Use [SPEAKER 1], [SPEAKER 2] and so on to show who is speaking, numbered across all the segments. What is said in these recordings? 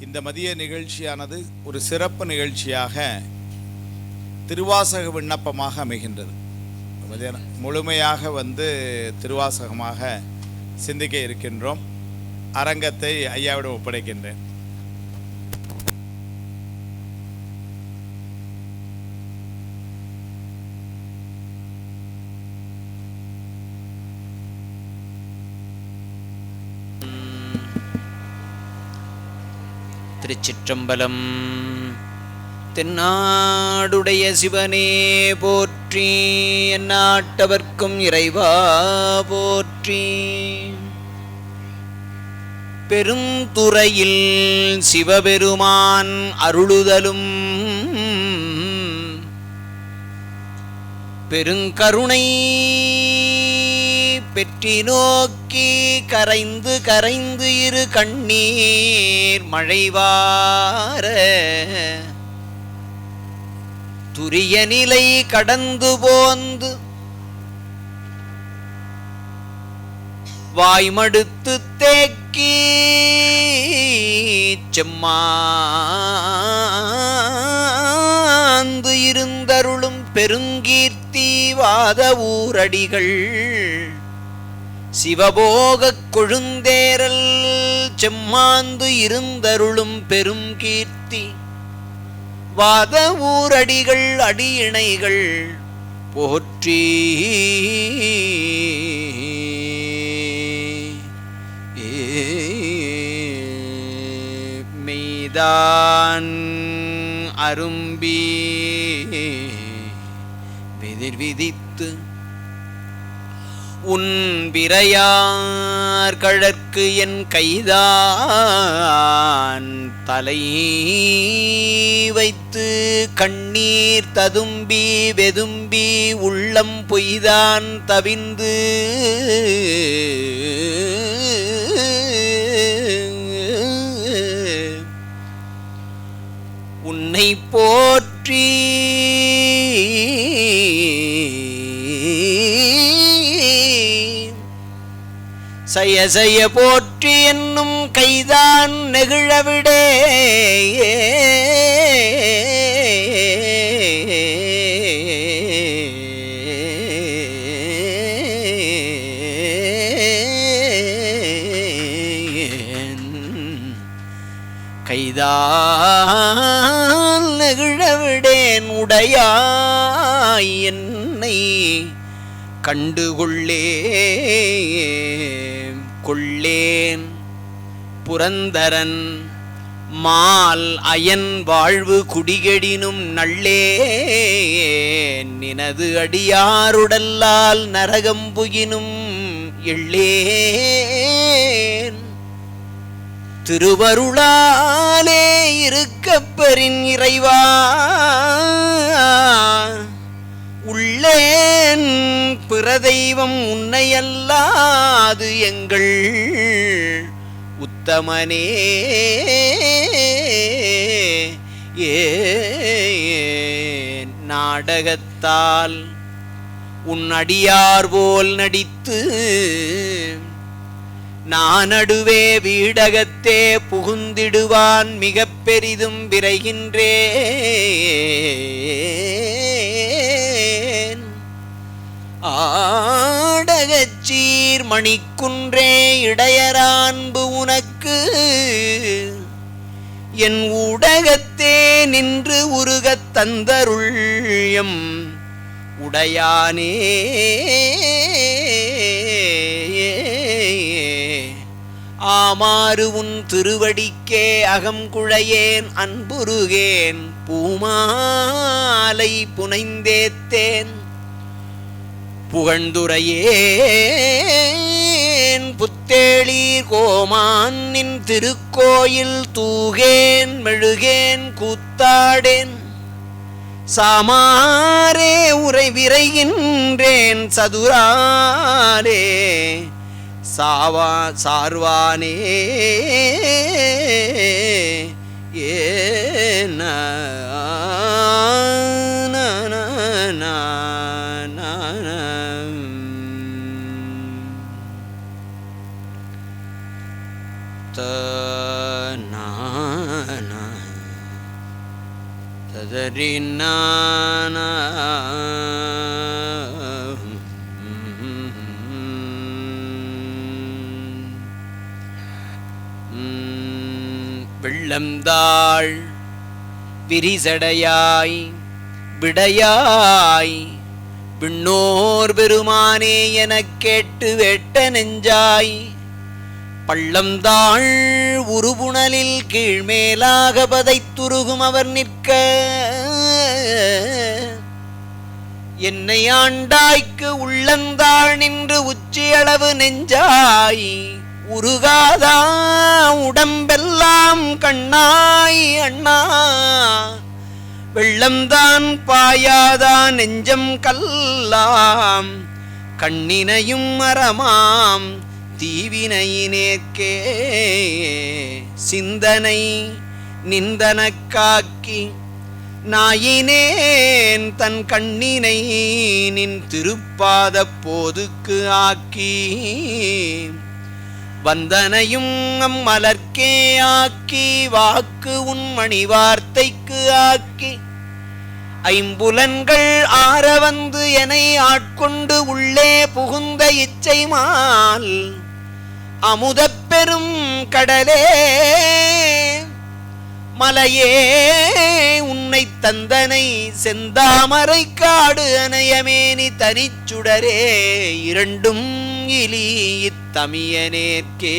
[SPEAKER 1] இந்த மதிய நிகழ்ச்சியானது ஒரு சிறப்பு நிகழ்ச்சியாக திருவாசக விண்ணப்பமாக அமைகின்றது. முழுமையாக திருவாசகமாக சிந்திக்க இருக்கின்றோம். அரங்கத்தை ஐயாவிடம் ஒப்படைக்கின்றேன்.
[SPEAKER 2] திருச்சிற்றம்பலம். தென்னாடுடைய சிவனே போற்றி, எந்நாட்டவர்க்கும் இறைவா போற்றி. பெருந்துறையில் சிவபெருமான் அருளுதலும் பெருங்கருணை பெற்றி நோக்கி கரைந்து கரைந்து இரு கண்ணீர் மழைவார துரிய நிலை கடந்து போந்து வாய்மடுத்து தேக்கி செம்மாந்து இருந்தருளும் பெருங்கீர்த்தி வாத ஊரடிகள் சிவபோகக் கொழுந்தேரல் செம்மாந்து இருந்தருளும் பெரும் கீர்த்தி வாத ஊரடிகள் அடியிணைகள் போற்றி. மெய்தான் அரும்பி விதிர் விதித்து உன் விரையார் கழற்கு என் கைதான் தலை வைத்து கண்ணீர் ததும்பி வெதும்பி உள்ளம் பொய்தான் தவிந்து உன்னை போற்றி சய சய போற்றி என்னும் கைதான் நெகிழவிடே கைதான் நெகிழவிடேன் உடையாய் என்னை கண்டுகொள்ளே கொள்ளேன் புரந்தரன் மால் அயன் வாழ்வு குடிகெடினும் நள்ளே நினது அடியாருடல்லால் நரகம் புகினும் எள்ளேன் திருவருளாலே இருக்கப்பெறின் இறைவா உள்ளேன் பிறதெய்வம் உன்னையல்லாது எங்கள் உத்தமனே நாடகத்தால் உன் அடியார் போல் நடித்து நானடுவே வீடகத்தே புகுந்திடுவான் மிக பெரிதும் விரைகின்றேன். ஆடகச்சீர் மணிக்குன்றே இடையரான்பு உனக்கு என் ஊடகத்தே நின்று உருகத் தந்தருள்யம் உடையானே. ஆமாறு உன் திருவடிக்கே அகங்குழையேன் அன்புருகேன் பூமாலை புனைந்தேத்தேன் புகழ்ந்துரையேன் புத்தேளீர் கோமானின் திருக்கோயில் தூகேன் மெழுகேன் கூத்தாடேன் சாமாரே உரை விரைகின்றேன் சதுராலே சார்வானே ஏன தன ததறினான வெள்ளம்தாள் விரிசடையாய் விடையாய் விண்ணோர் பெருமானே எனக் கேட்டு வெட்ட நெஞ்சாய் பள்ளம்தாள் உருபுணலில் கீழ்மேலாக பதைத்துருகும் அவர் நிற்க என்னை ஆண்டாய்க்கு உள்ளந்தாள் நின்று உச்சியளவு நெஞ்சாய் உருகாதா உடம்பெல்லாம் கண்ணாய் அண்ணா வெள்ளம்தான் பாயாதா நெஞ்சம் கல்லாம் கண்ணினையும் மரமாம் தீவினையினேற்கே சிந்தனை நிந்தனக்காக்கி நாயினேன் தன் கண்ணினை நின் திருப்பாத போதுக்கு ஆக்கி வந்தனையும் அம்மலர்க்கே ஆக்கி வாக்கு உன் மணி வார்த்தைக்கு ஆக்கி ஐம்புலன்கள் ஆற வந்து என்னை ஆட்கொண்டு உள்ளே புகுந்த இச்சை மால் அமுதப் பெரும் கடலே மலையே உன்னை தந்தனை செந்தாமரை காடு அணையமேனி தனிச்சுடரே இரண்டும் இலி இத்தமியனேற்கே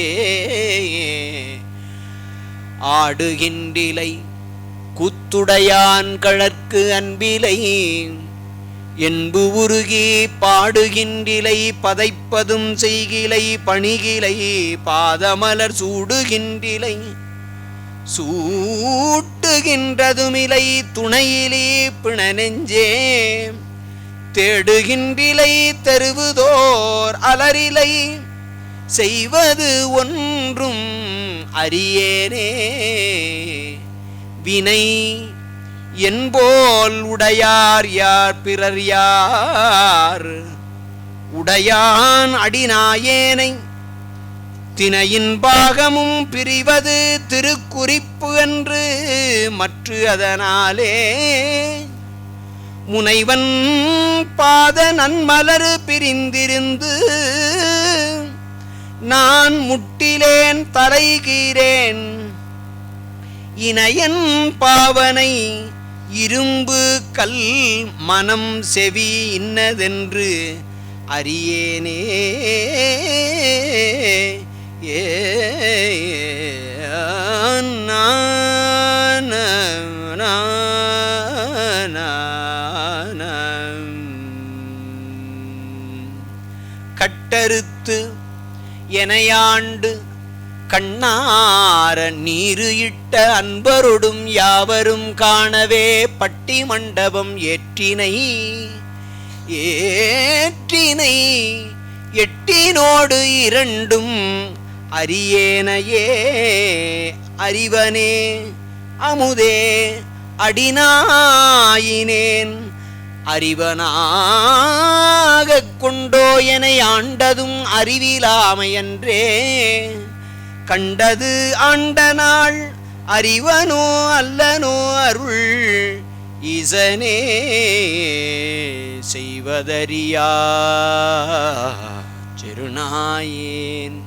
[SPEAKER 2] ஆடுகின்றிலை கூத்துடையான் கழற்கு அன்பிலை என்பு உருகி பாடுகின்றிலை பதைப்பதும் செய்கிலை பணிகிலை பாதமலர் சூடுகின்றிலை சூட்டுகின்றதுமிலை துணையிலே பிண நெஞ்சே தேடுகின்றிலை தெருவுதோர் அலரிலை செய்வது ஒன்றும் அறியேனே வினை என்போல் உடையார் யார் பிறர் யார் உடையான் அடிநாயேனை தினையின் பாகமும் பிரிவது திருக்குறிப்பு என்று மற்ற அதனாலே முனைவன் பாத நன்மலரு பிரிந்திருந்து நான் முட்டிலேன் தலைகீரேன் இணையன் பாவனை இரும்பு கல் மனம் செவி இன்னதென்று அறியேனே ஏ கட்டறுத்து எனையாண்டு கண்ணார நீரு இட்ட அன்பரொடும் யாவரும் காணவே பட்டி மண்டபம் ஏற்றினை ஏற்றினை எட்டினோடு இரண்டும் அறியேனையே அறிவனே அமுதே அடிநாயினேன் அறிவனாகக் கொண்டோ என ஆண்டதும் அறிவிலாமையன்றே கண்டது ஆண்ட நாள் அறிவனோ அல்லனோ அருள் ஈசனே செய்வதறியா செருநாயேன்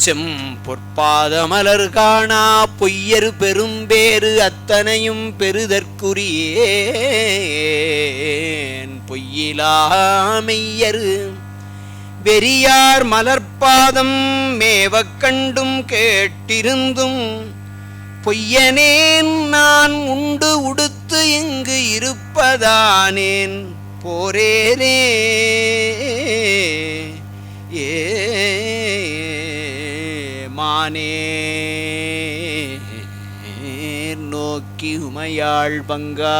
[SPEAKER 2] செம்பொற்பாதமலர் காணா பொய்யரு பெரும்பேறு அத்தனையும் பெறுதற்குரியேன் பொய்யிலாமெய்யரு வெறியார் மலர்பாதம் மேவக் கண்டும் கேட்டிருந்தும் பொய்யனேன் நான் உண்டு உடுத்து இங்கு இருப்பதானேன் போரேரே ஏ மானே நோக்கி உமையாள் பங்கா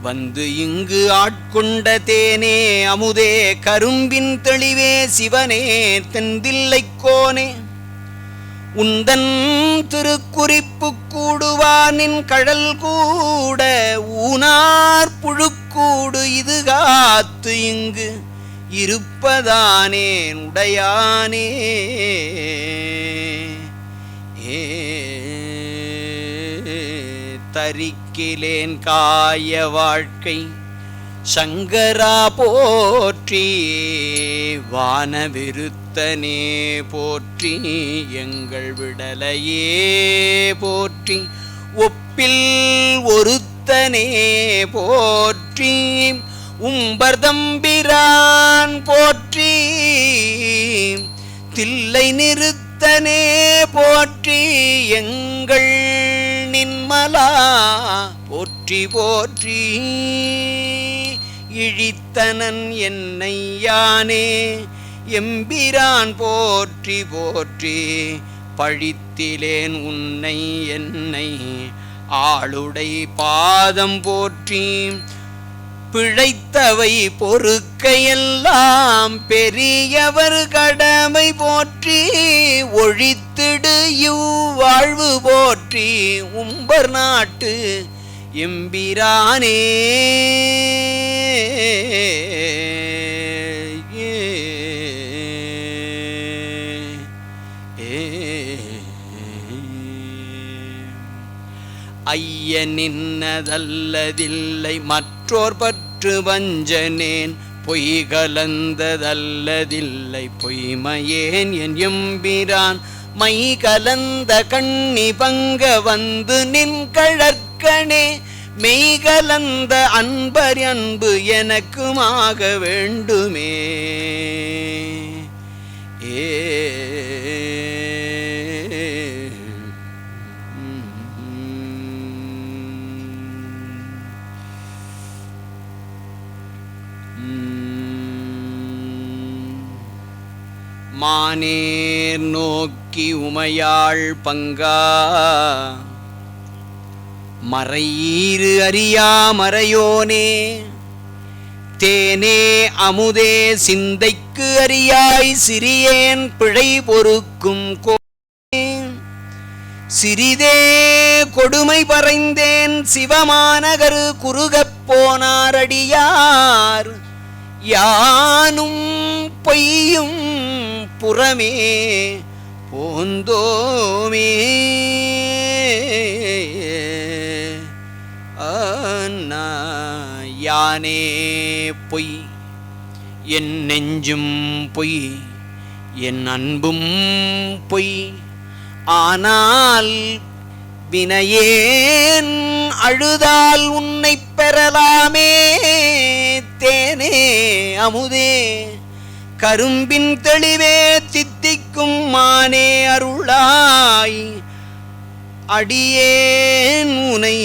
[SPEAKER 2] வந்து இங்கு ஆட்கொண்ட தேனே அமுதே கரும்பின் தெளிவே சிவனே தெந்தில்லைக்கோனே உந்தன் திருக்குறிப்பு கூடுவானின் கழல் கூட ஊனார் புழுக்கூடு இது காத்து இங்கு இருப்பதானேன் உடையானே ஏ தரிக்கிலேன் காய வாழ்க்கை சங்கரா போற்றி வானவிருத்தனே போற்றி எங்கள் விடலையே போற்றி ஒப்பில் ஒருத்தனே போற்றி உம்பர்தம்பிரான் போற்றி தில்லை நிறுத்தனே போற்றி எங்கள் நின்மலா போற்றி போற்றி இழித்தனன் என்னை யானே எம்பிரான் போற்றி போற்றி பழித்திலேன் உன்னை என்னை ஆளுடை பாதம் போற்றி பிழைத்தவை பொறுக்கையெல்லாம் பெரியவர் கடமை போற்றி ஒழித்திடு இவ்வாழ்வு போற்றி உம்பர் நாட்டு எம்பிரானே ஐய நின்னதல்லதில்லை மற்றோர் பற்று வஞ்சனேன் பொய் கலந்ததல்லதில்லை பொய்மையேன் என் எம்பிரான் மை கலந்த கண்ணி பங்க வந்து நின் கழற்கனே மெய் கலந்த அன்பர் அன்பு எனக்குமாக வேண்டுமே ஏ மானேர் நோக்கி உமையாள் பங்கா மறையீறு அறியா மறையோனே தேனே அமுதே சிந்தைக்கு அறியாய் சிறியேன் பிழை பொறுக்கும் கோனே சிறிதே கொடுமை பறைந்தேன் சிவமாநகரு குறுகப் போனாரடியார் யானும் பொய்யும் புறமே போந்தோமே யானே பொய் என் நெஞ்சும் பொய் என் அன்பும் பொய் ஆனால் வினையேன் அழுதால் உன்னை பெறலாமே தேனே அமுதே கரும்பின் தெளிவே தித்திக்கும் மானே அருளாய் அடியேன் உனை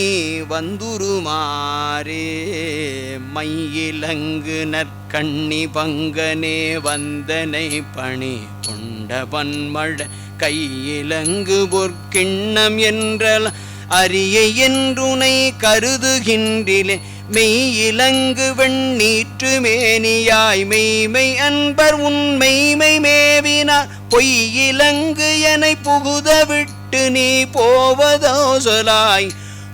[SPEAKER 2] வந்துருமாறே மையிலங்கு நற்கண்ணி பங்கனே வந்தனை பணி கொண்ட பன்மழ கையிலங்கு பொற்கிண்ணம் என்றல் அரிய என்றுனை கருதுகின்றிலே மெய்யிலங்கு வெண்ணீற்று மேனியாய் மெய்மை அன்பர் உண்மைமை மேவினார் பொய்யிலங்கு எனை புகுத விட்டு நீ போவதோ சொலாய்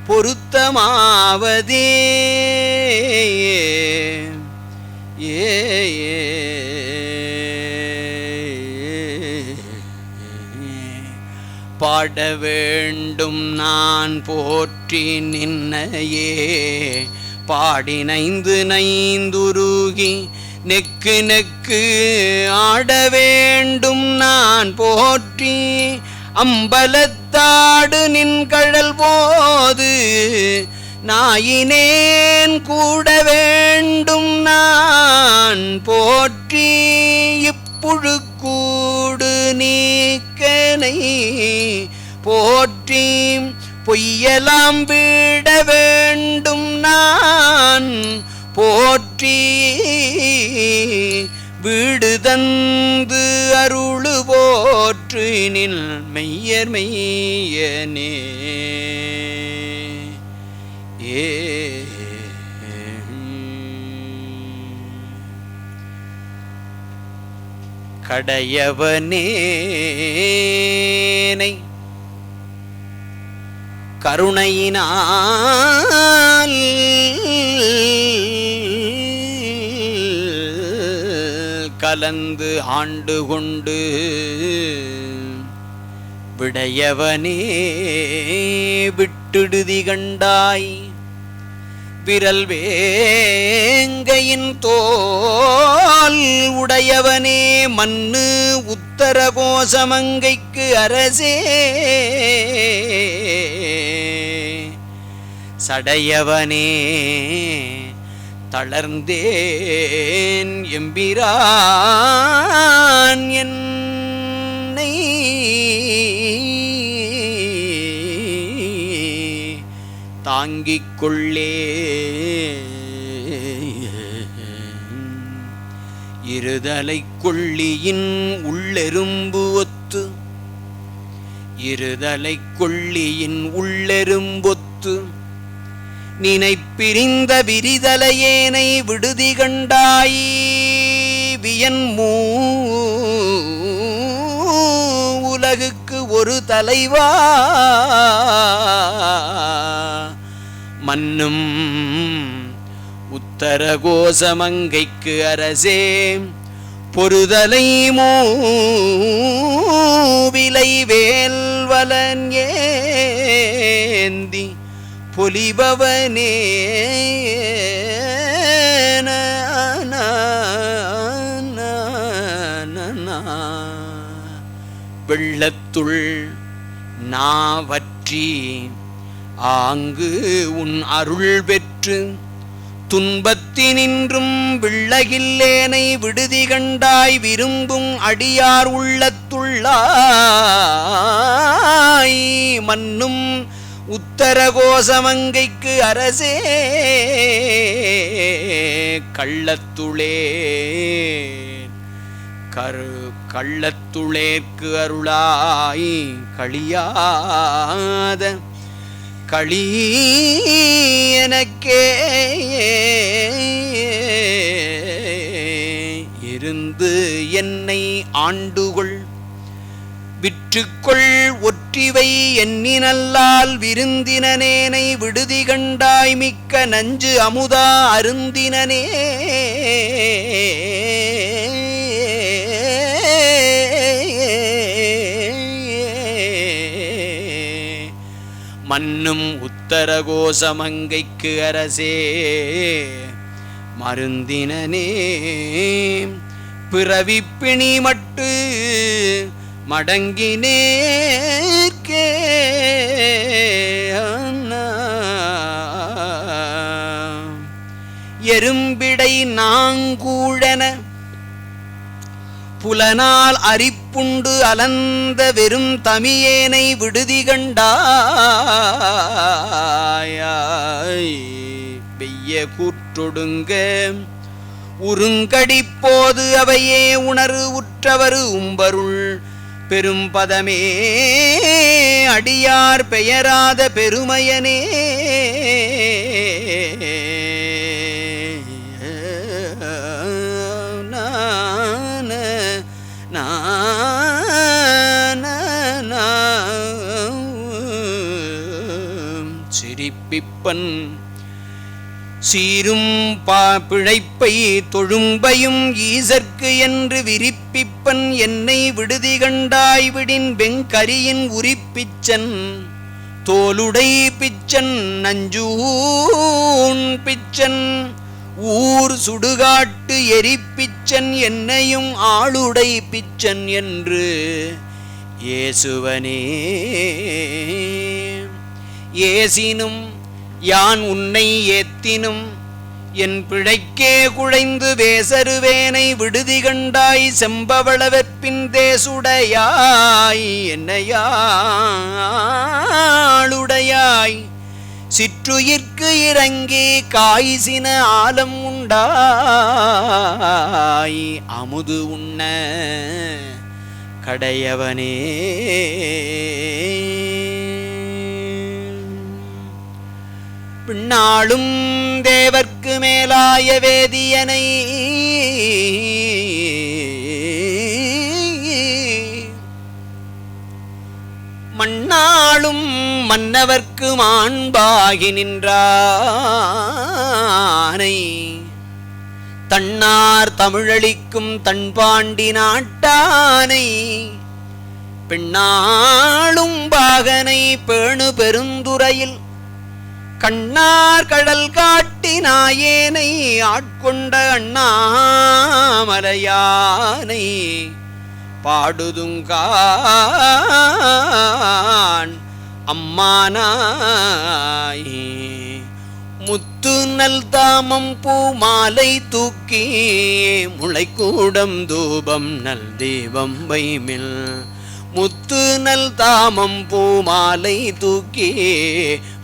[SPEAKER 2] பொருத்தமாவதே ஏ பாட வேண்டும் நான் போற்றி நின்னையே பாடினைந்து நைந்துருகி நெக்கு நெக்கு ஆட வேண்டும் நான் போற்றி அம்பலத்தாடு நின் கழல் போது நாயினேன் கூட வேண்டும் நான் போற்றி இப்புழுக்கூடு நீக்கனை போற்றி பொய்யலாம் விட வேண்டும் நான் போற்றி வீடு தந்து அருளு போற்று நில் மெய்யர் மெய்யனே ஏ கடையவனேனை கருணையினால் கலந்து ஆண்டு கொண்டு விடையவனே விட்டுடுதி கண்டாய் விரல் வேங்கையின் தோல் உடையவனே மன்னு உத்தர கோசமங்கைக்கு அரசே சடையவனே தளர்ந்தேன் எம்பிரான் என்னை தாங்கிக் கொள்ளே இருதலை கொள்ளியின் உள்ளெரும்பு ஒத்து இருதலை கொள்ளியின் உள்ளெரும்பொத்து நினைப்பிரிந்த விரிதலையேனை விடுதி கண்டாய் வியன்மூ உலகுக்கு ஒரு தலைவா மன்னும் உத்தர கோசமங்கைக்கு அரசே பொறுதலை மூவிலை வேல்வலன் ஏந்தி பொலிபவனே வெள்ளத்துள் நாவற்றி ஆங்கு உன் அருள் பெற்று துன்பத்தினின்றும் விள்ளகில்லேனை விடுதி கண்டாய் விரும்பும் அடியார் உள்ளத்துள்ளாய் மன்னும் உத்தர கோசமங்கைக்கு அரசே கள்ளத்துளே கள்ளத்துளேற்கு அருளாய் களியாத களி எனக்கே இருந்து என்னை ஆண்டுகொள் விற்றுக்கொள் ஒற்றிவை எண்ணினல்லால் விருந்தினனேனை விடுதி கண்டாய் மிக்க நஞ்சு அமுதா அருந்தினனே மன்னும் உத்தர கோசமங்கைக்கு அரசே மருந்தினனே பிறவிப்பிணி மட்டு மடங்கினேற்கே எறும்பிடை நாங்கூழன புலனால் அரிப்புண்டு அலந்த வெறும் தமியேனை விடுதி கண்டாய் வெய்ய கூற்றொடுங்க உருங்கடிப்போது அவையே உணரு உற்றவரு உம்பருள் பெரும் பதமே அடியார் பெயராத பெருமையனே சிரிப்பிப்பன் சீரும் பிழைப்பை தொழும்பையும் ஈசற்கு என்று விரிப்பிப்பன் என்னை விடுதி கண்டாய் விடின் வெங்கரியின் உரிப்பிச்சன் தோலுடை பிச்சன் நஞ்சூன் பிச்சன் ஊர் சுடுகாட்டு எரிப்பிச்சன் என்னையும் ஆளுடை பிச்சன் என்று ஏசுவனே ஏசினும் யான் உன்னை ஏத்தினும் என் பிழைக்கே குழைந்து வேசருவேனை விடுதி கண்டாய் செம்பவளவற்பின் தேசுடையாய் என்னையாளுடையாய் சிற்றுயிர்க்கு இறங்கி காய்சின ஆலம் உண்டாய் அமுது உண்ண கடையவனே பின்னாளும் தேவர்க்கு மேலாய வேதியனை மண்ணாளும் மன்னவர்க்கு மாண்பாகி நின்றானை தன்னார் தமிழளிக்கும் தன்பாண்டி நாட்டானை பெண்ணாளும் பாகனை பேணு பெருந்துறையில் கண்ணார் கடல் காட்டி நாயேனை ஆட்கொண்ட அண்ணாமலையானை பாடுதுங்கான் அம்மானாய் முத்து நல் தாமம் பூமாலை தூக்கி முளைக்கூடம் தூபம் நல் தீபம் வைமில் முத்து நல் தாமம் பூமாலை தூக்கி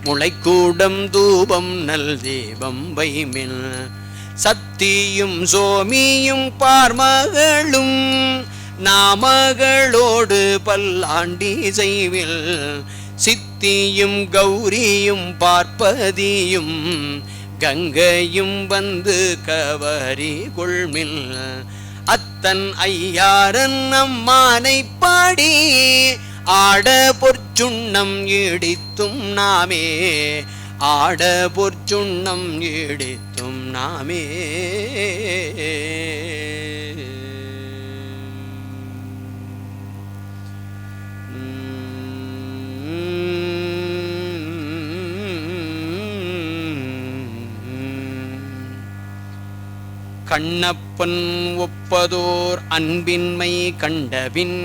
[SPEAKER 2] முளைக்கூடம் தூபம் நல் தீபம் வைமில் சத்தியும் சோமியும் பார்மகளும் நாமகளோடு பல்லாண்டி செய்வில் சித்தியும் கௌரியும் பார்ப்பதியும் கங்கையும் வந்து கவரி கொள்மில் அத்தன் ஐயாரன் அம்மானை பாடி ஆட பொற்சுண்ணம் இடித்தும் நாமே ஆட பொற்சுண்ணம் இடித்தும் நாமே கண்ணப்பன் ஒப்பதோர் அன்பின்மை கண்டபின்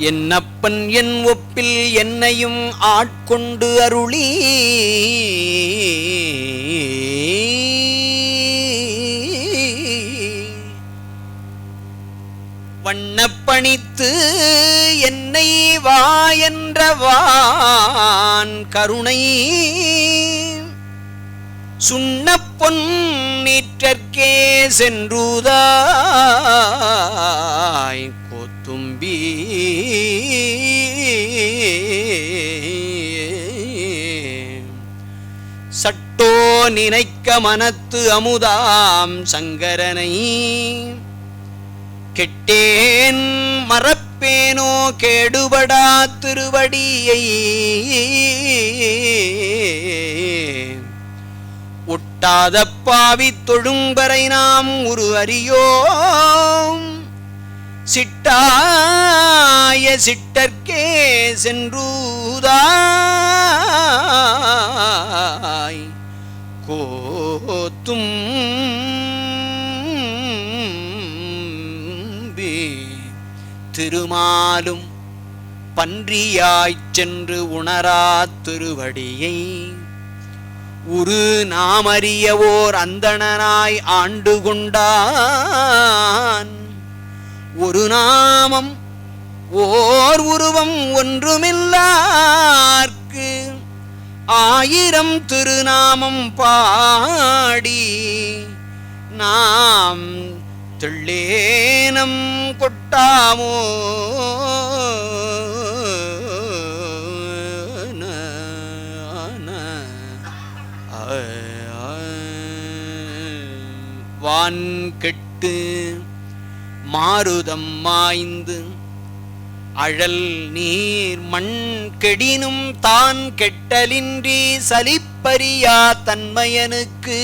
[SPEAKER 2] என்னப்பன் என் ஒப்பில் என்னையும் ஆட்கொண்டு அருளி வண்ணப்பணித்து என்னை வா என்றவான் கருணை சுண்ணப்பொன் நீற்றற்கே சென்றுதாய் கோத்தும்பி சட்டோ நினைக்க மனத்து அமுதாம் சங்கரனை கெட்டேன் மறப்பேனோ கேடுபடா திருவடியை ஒட்டாத பாவி தொழும்பரை நாம் ஒரு அறியோம் சிட்டாய சிட்டற்கே சென்றுதாய் கோத்தும் திருமாலும் பன்றியாய்ச் சென்று உணரா திருவடியை உரு நாமறியவோர் அந்தணனாய் ஆண்டு கொண்டான். ஒரு நாமம் ஓர் உருவம் ஒன்றுமில்லார்க்கு ஆயிரம் திருநாமம் பாடி நாம் தெள்ளேனம் கொட்டாமோ வான் கெட்டு மாருதம் மாய்ந்து அழல் நீர் மண் கெடினும் தான் கெட்டலின்றி சலிப்பறியா தன்மையனுக்கு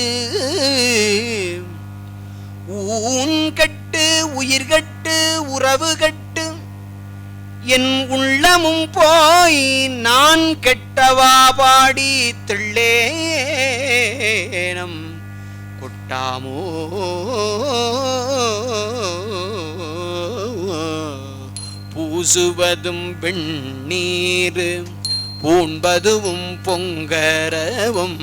[SPEAKER 2] ஊன் கட்டு உயிர் கட்டு உறவு கட்டு என் உள்ளமும் போய் நான் கெட்டவா பாடி திள்ளேனம் கொட்டாமோ பூசுவதும் வெண்ணீர் பூண்பதுவும் பொங்கரவும்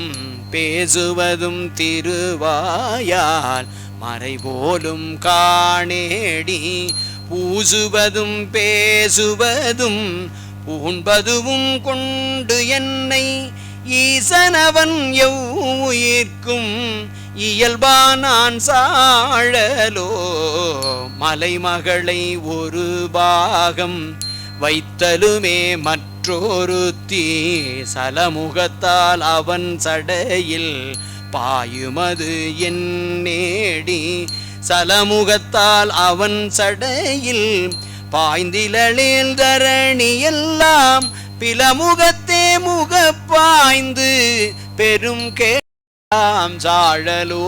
[SPEAKER 2] பேசுவதும் திருவாயால் மறைபோலும் காணேடி பூசுவதும் பேசுவதும் பூண்பதுவும் கொண்டு என்னை ஈசனவன் எவ்வுயிர்க்கும் இயல்பா நான் சாழலோ மலைமகளை ஒரு பாகம் வைத்தலுமே மற்றொரு தீ சலமுகத்தால் அவன் சடையில் பாயுமது என் நேடி சலமுகத்தால் அவன் சடையில் பாய்ந்திலளில் தரணி எல்லாம் பிலமுகத்தே முக பாய்ந்து பெரும் கேம் சாழலோ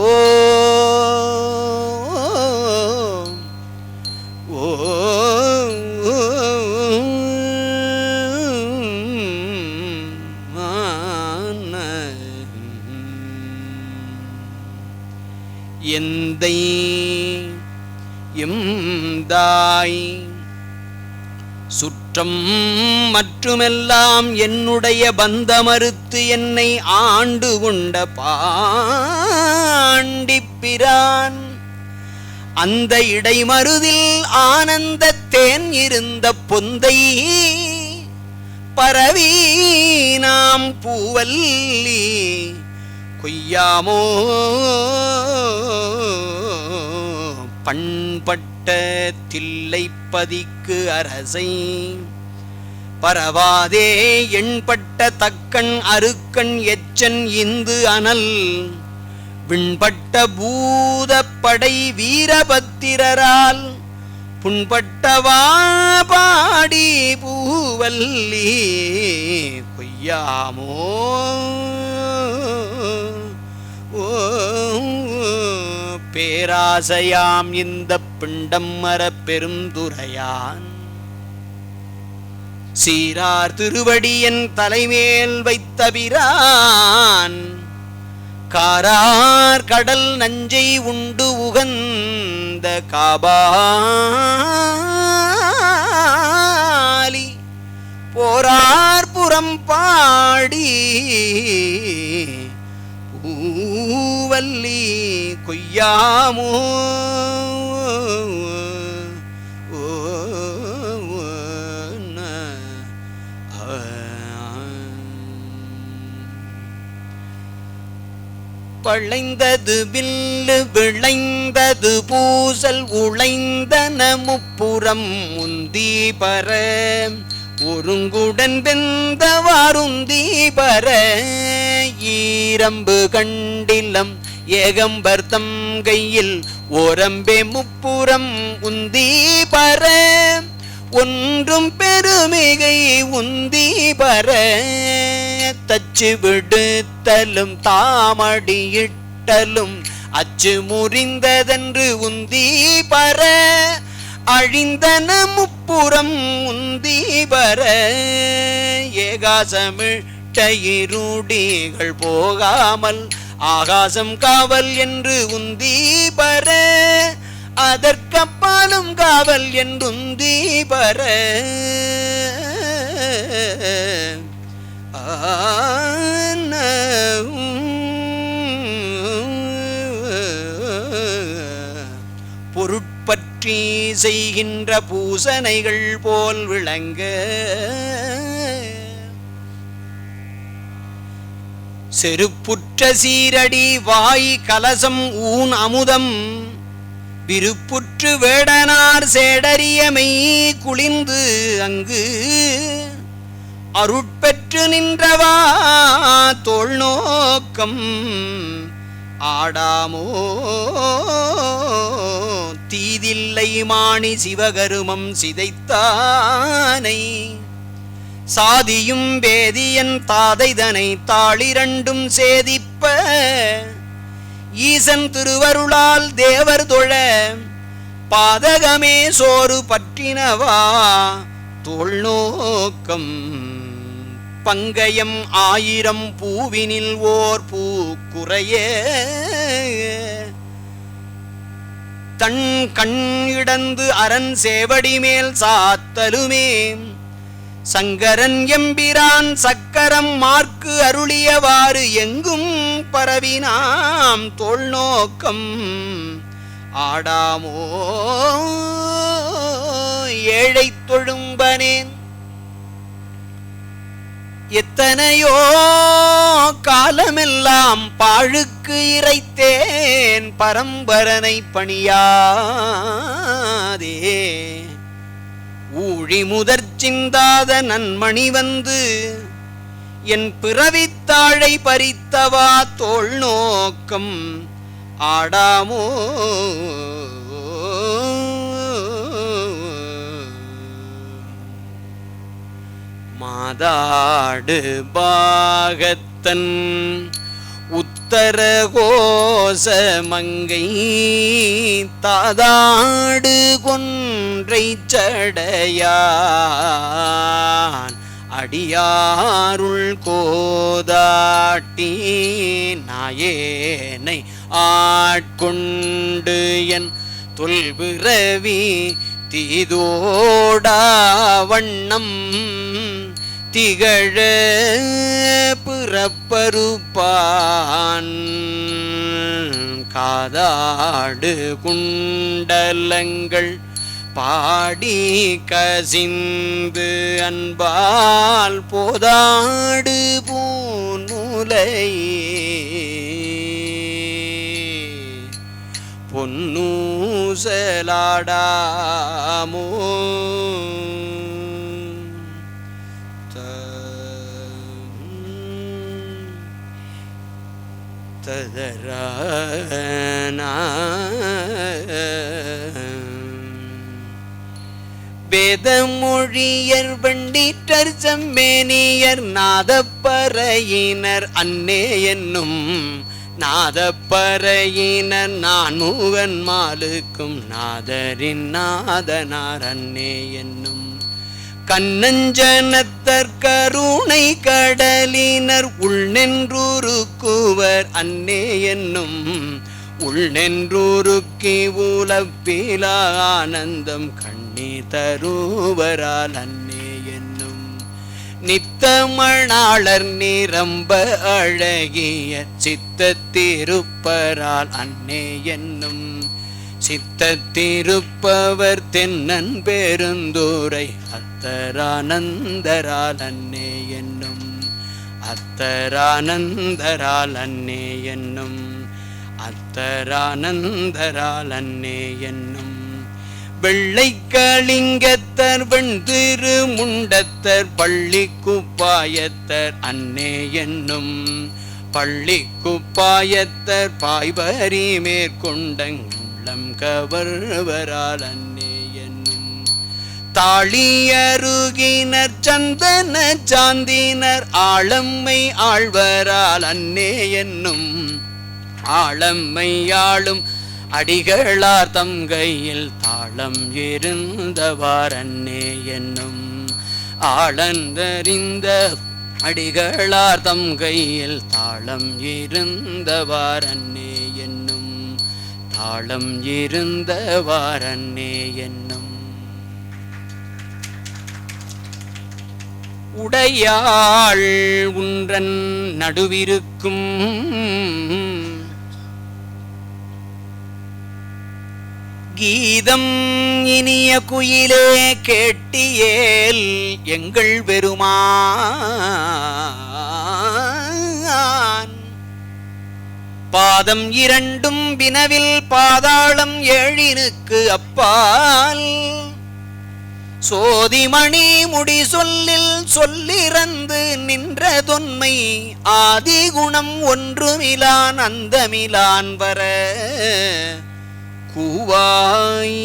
[SPEAKER 2] ஓ எந்தை எம்தாய் சுற்றம் மற்றுமெல்லாம் என்னுடைய பந்தமறுத்து என்னை ஆண்டு கொண்ட பாண்டிப்பிரான் அந்த இடைமருதில் ஆனந்த தேன் இருந்த பொந்தை பரவி நாம் பூவல்லி கொய்யாமோ பண்பட்ட தில்லைப்பதிக்கு அரசை பரவாதே எண்பட்ட தக்கண் அருக்கண் எச்சன் இந்து அனல் விண்பட்ட பூதப்படை வீரபத்திரரால் புண்பட்டவா பாடி பூவல்லி கொய்யாமோ பேராசையாம் இந்த பிண்டம் மர பெருந்துரையான் சீரார் திருவடியன் தலைமேல் வைத்த பிரான் காரார் கடல் நஞ்சை உண்டு உகந்த காபாலி போரார் புறம் பாடி பூவல்லி கொய்யாமோ பழைந்தது வில்லு விளைந்தது பூசல் உழைந்தன முப்புறம் முந்தி பர ஒருங்குடன் வெந்த வாருந்தி பர ஈரம்பு கண்டிலம் ஏகம்பர் தம் கையில் ஓரம்பே முப்புறம் உந்தி பர ஒன்றும் பெருமிகை உந்தி பர தச்சு விடுத்தலும் தாமடியிட்டலும் அச்சு முறிந்ததென்று உந்தி பர அழிந்தன முப்புறம் உந்தி பர ஏகாசமிட்டயிருடிகள் போகாமல் ஆகாசம் காவல் என்று உந்தி பர அதற்கப்பாலும் காவல் என்றுந்தி பர பொருட்பற்றி செய்கின்ற பூசனைகள் போல் விளங்க செருப்புற்ற சீரடி வாய் கலசம் ஊன் அமுதம் விருப்புற்று வேடனார் சேடரியமை குளிந்து அங்கு அருட்பெற்று நின்றவா தோள் நோக்கம் ஆடாமோ தீதில்லை மாணி சிவகருமம் சிதைத்தானை சாதியும் வேதியன் தாதைதனை தாளிரண்டும் சேதிப்ப ஈசன் திருவருளால் தேவர் தொழ பாதகமே சோறு பற்றினவா தோள் நோக்கம் பங்கயம் ஆயிரம் பூவினில் ஓர் பூக்குறைய தன் கண் இடந்து அரண் சேவடி மேல் சாத்தலுமே சங்கரன் எம்பிரான் சக்கரம் மார்க்கு அருளியவாறு எங்கும் பரவினாம் தோள் நோக்கம் ஆடாமோ ஏழை தொழும்பனேன் எத்தனையோ காலமெல்லாம் பாழுக்கு இறைத்தேன் பரம்பரனை பணியாதே ஊழி முதற் சிந்தாத நன்மணி வந்து என் பிறவித்தாழை பறித்தவா தோள் நோக்கம் ஆடாமோ மாதாடு பாகத்தன் உத்தர கோச மங்கை தாதாடு கொன்றை சடையான் அடியாருள் கோதாட்டி நாயேனை ஆட்கொண்டு என் தொல்பிறவி தீதோடா வண்ணம் திகழ பிறப்பருப்பான் காதாடு குண்டலங்கள் பாடி கசிந்து அன்பால் போதாடு பூநூலை பொன்னூசலாடாமோ ததரான வேதமொழியர் வண்டிற்றர் செம்மேனியர் நாதப்பறையினர் அன்னே என்னும் நாதப்பறையினர் நான் மூவன் மாலுக்கும் நாதரின் நாதனார் அன்னே என்னும் கண்ணஞ்சனத்தர் கருணை கடலினர் உள்நென்றூருக்குவர் அன்னே என்னும் உள்நென்றூருக்கி உலப்பில ஆனந்தம் கண்ணீர் தருவரால் அன்னே என்னும் நித்தமணாளர் நிரம்ப அழகிய சித்தத்திருப்பரால் அன்னே என்னும் சித்தத்திருப்பவர் தென்னன் பெருந்தூரை அத்தரானந்தரால் அன்னே என்னும் அத்தரானந்தரால் அன்னே என்னும் அத்தரானந்தரால் அன்னே என்னும் வெள்ளை கலிங்கத்தர் வெண்திரு முண்டத்தர் பள்ளி குப்பாயத்தர் அன்னே என்னும் பள்ளி குப்பாயத்தர் பாய்வரி மேற்கொண்டங்குளம் கவர்வரால் அன்னே என்னும் தாளியருகினர் சந்தன சாந்தினர் ஆளம்மை ஆழ்வரால் அன்னே என்னும் ஆளம்மை ஆளும் அடிகளார் தம் கையில் தாளம் இருந்தவார் அன்னே என்னும் ஆளந்தறிந்த அடிகளார் தம் கையில் தாளம் இருந்தவார் அன்னே என்னும் தாளம் இருந்தவார் அன்னே என்னும் உடையாள் உன்றன் நடுவிருக்கும் கீதம் இனிய குயிலே கேட்டியேல் எங்கள் பெருமான் பாதம் இரண்டும் வினவில் பாதாளம் ஏழினுக்கு அப்பால் சோதிமணி முடி சொல்லில் சொல்லிறந்து நின்ற தொன்மை ஆதிகுணம் ஒன்றுமிலான் அந்தமிலான் வர கூவாய்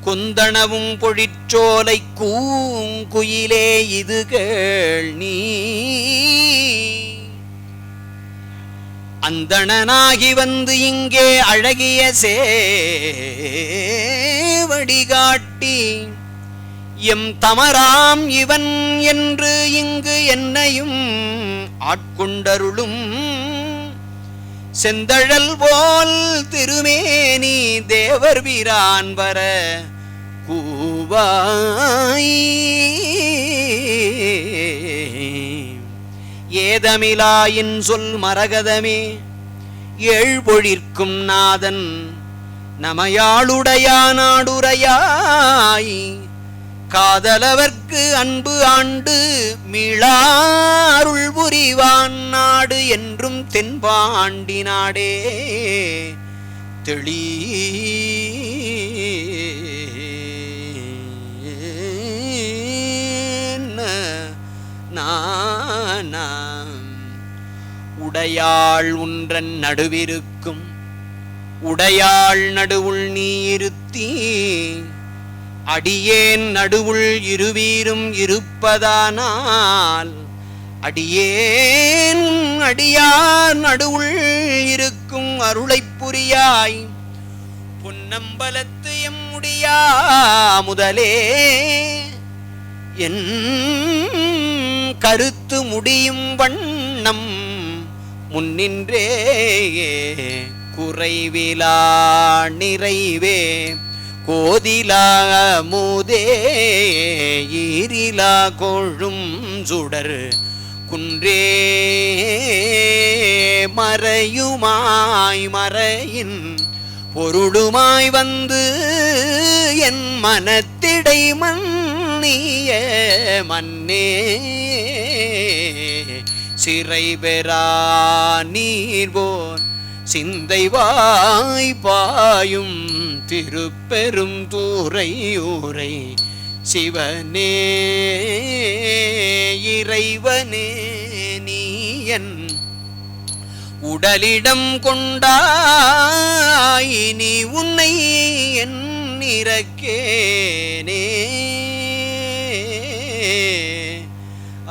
[SPEAKER 2] கொந்தனவும் பொழிச்சோலை கூங்குயிலே இது கேள் நீ அந்தணனாகி வந்து இங்கே அழகிய சேவடி காட்டி எம் தமராம் இவன் என்று இங்கு என்னையும் ஆட்கொண்டருளும் செந்தழல் போல் திருமேனி தேவர் வீரான் வர கூவாய் ஏதமிலாயின் சொல் மரகதமே ஏழ்பொழிற்கும் நாதன் நமையாளுடையானாடுரையாய் காதலவர்க்கு அன்பு ஆண்டு மீளாருள் புரிவான் நாடு என்றும் தென்பாண்டி நாடே தெளி உடையாள் உன்றன் நடுவிருக்கும் உடையாள் நடுவுள் நீ இருத்தி அடியேன் நடுவுள் இருவீரும் இருப்பதானால் அடியேன் அடியார் நடுவுள் இருக்கும் அருளைப் புரியாய் பொன்னம்பலத்து எம்முடியா முதலே என் கருத்து முடியும் வண்ணம் முன்னின்றே குறைவிலா நிறைவே கோதிலா மூதே ஈரிலா கொழும் சுடர் குன்றே மறையுமாய் மறையின் பொருளுமாய் வந்து என் மனத்திடை மன்னிய மன்னே சிறை பெறா நீர்போர் சிந்தை வாய்ப்பாயும் திருப்பெரும் தூரையூரை சிவனே இறைவனே நீயன் உடலிடம் கொண்டாய் நீ உன்னை என் இறக்கேனே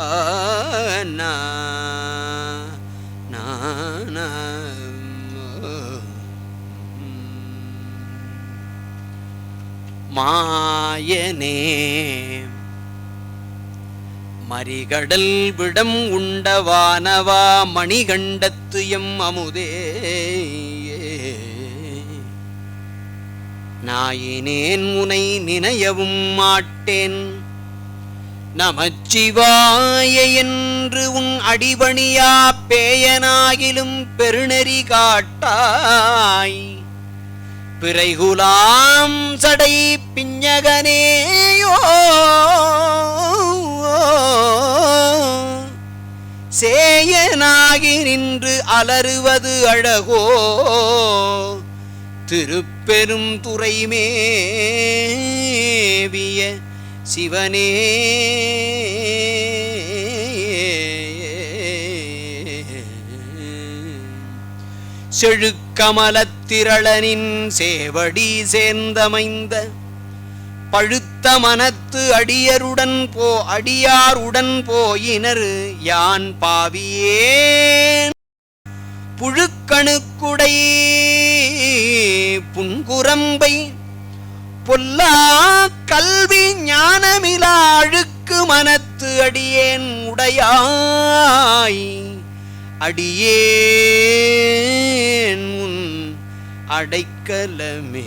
[SPEAKER 2] ஆனா மாயனே மறிகடல் விடம் உண்டவானவா மணிகண்டத்து எம் அமுதே நாயினேன் உனை நினையவும் மாட்டேன் நமச்சிவாய என்று உன் அடிபணியா பேயனாகிலும் பெருநெறி காட்டாய் பிறைகுலாம் சடை பிஞகனேயோ சேயனாகி நின்று அலறுவது அழகோ திருப்பெரும் துறைமேவிய சிவனே செழுக்கமலத்திரளனின் சேவடி சேர்ந்தமைந்த பழுத்த மனத்து அடியாருடன் போயினர் யான் பாவியேன் புழுக்கணுக்குடை புன்குரம்பை பொல்லா கல்வி ஞானமிலா அழுக்கு மனத்து அடியேன் உடையாய் அடியேன் உன் அடைக்கலமே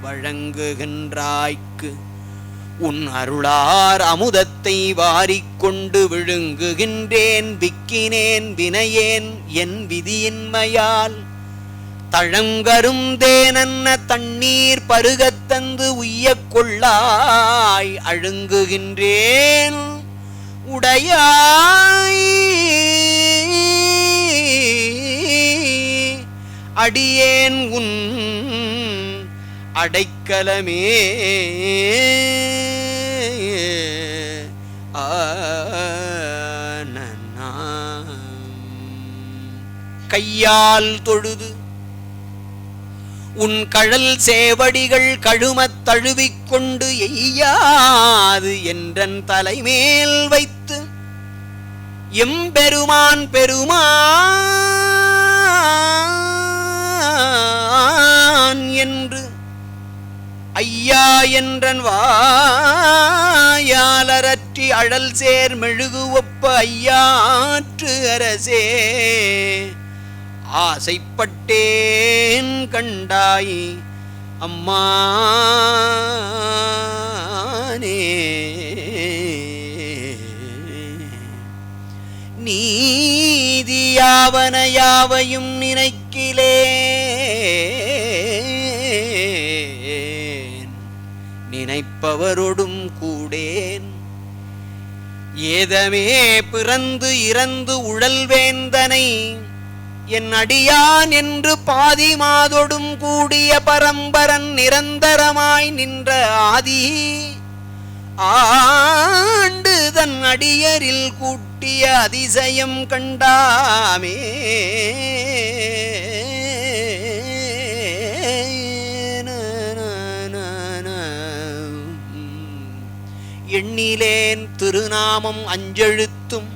[SPEAKER 2] வழங்குகின்றாய்க்கு உன் அருளார் அமுதத்தை வாரிக்கொண்டு விழுங்குகின்றேன் விக்கினேன் வினையேன் என் விதியின்மையால் தழங்கரும் தேனன்ன தண்ணீர் பருகத்தந்து உய்யக் கொள்ளாய் அழுங்குகின்றேன் உடையாய் அடியேன் உன் அடைக்கலமே கையால் தொழுது உன் கழல் சேவடிகள் கழுமத் தழுவிக்கொண்டு எய்யாது என்றன் தலைமேல் வைத்து எம்பெருமான் பெருமான் என்று ஐயா என்றன் வாயாலரற்றி அழல் சேர் மெழுகு ஒப்ப ஐயாற்று அரசே ஆசைப்பட்டேன் கண்டாய் அம்மானே நீதியாவன யாவையும் நினைக்கிலேன் நினைப்பவரோடும் கூடேன் ஏதமே பிறந்து இறந்து உழல்வேந்தனை என் அடியான் என்று பாதி மாதொடும் கூடிய பரம்பரன் நிரந்தரமாய் நின்ற ஆதி ஆண்டு தன் அடியரில் கூட்டிய அதிசயம் கண்டாமே எண்ணிலேன் திருநாமம் அஞ்செழுத்தும்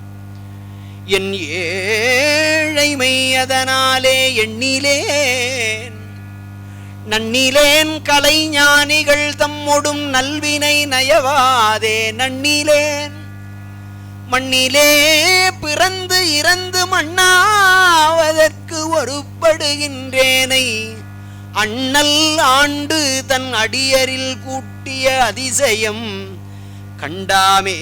[SPEAKER 2] என் ஏழைமை அதனாலே எண்ணிலேன் நன்னிலேன் கலைஞானிகள் தம்மொடும் நல்வினை நயவாதே நன்னிலேன் மண்ணிலே பிறந்து இறந்து மண்ணாவதற்கு ஒருப்படுகின்றேனை அண்ணல் ஆண்டு தன் அடியரில் கூட்டிய அதிசயம் கண்டாமே